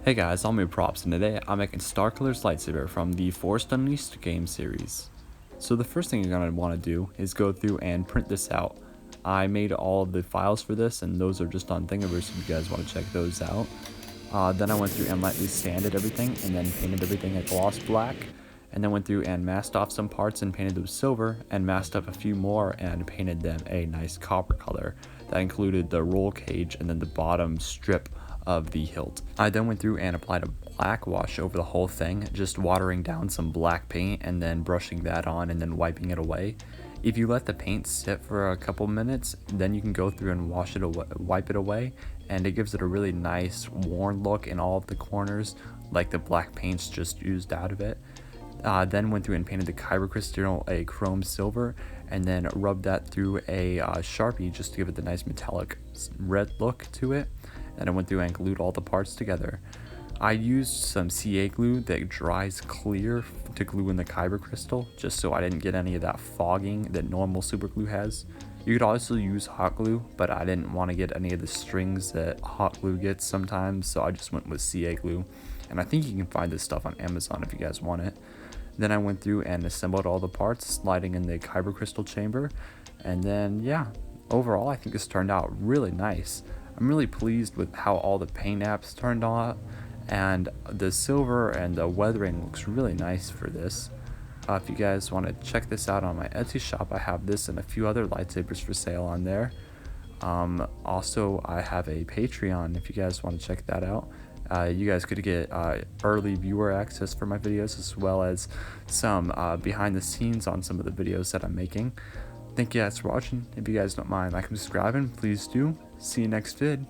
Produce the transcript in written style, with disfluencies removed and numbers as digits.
Hey guys, I'm Props, and today I'm making Starkiller's Lightsaber from the Force Unleashed game series. So the first thing you're going to want to do is go through and print this out. I made all of the files for this, and those are just on Thingiverse if you guys want to check those out. Then I went through and lightly sanded everything, and then painted everything a gloss black, and then went through and masked off some parts and painted them silver, and masked up a few more and painted them a nice copper color. That included the roll cage and then the bottom strip of the hilt. I then went through and applied a black wash over the whole thing, just watering down some black paint and then brushing that on and then wiping it away. If you let the paint sit for a couple minutes, then you can go through and wash it away, wipe it away, and it gives it a really nice worn look in all of the corners, like the black paint's just used out of it. Then went through and painted the kyber crystal a chrome silver, and then rubbed that through a Sharpie just to give it the nice metallic red look to it. And I went through and glued all the parts together. I used some CA glue that dries clear to glue in the kyber crystal, just so I didn't get any of that fogging that normal super glue has. You could also use hot glue, but I didn't want to get any of the strings that hot glue gets sometimes, so I just went with CA glue. And I think you can find this stuff on Amazon if you guys want it. Then I went through and assembled all the parts, sliding in the kyber crystal chamber. And then, yeah, overall I think this turned out really nice. I'm really pleased with how all the paint apps turned out, and the silver and the weathering looks really nice for this. If you guys want to check this out on my Etsy shop, I have this and a few other lightsabers for sale on there. Also, I have a Patreon if you guys want to check that out. You guys could get early viewer access for my videos, as well as some behind the scenes on some of the videos that I'm making. Thank you guys for watching. If you guys don't mind liking and subscribing, please do. See you next vid.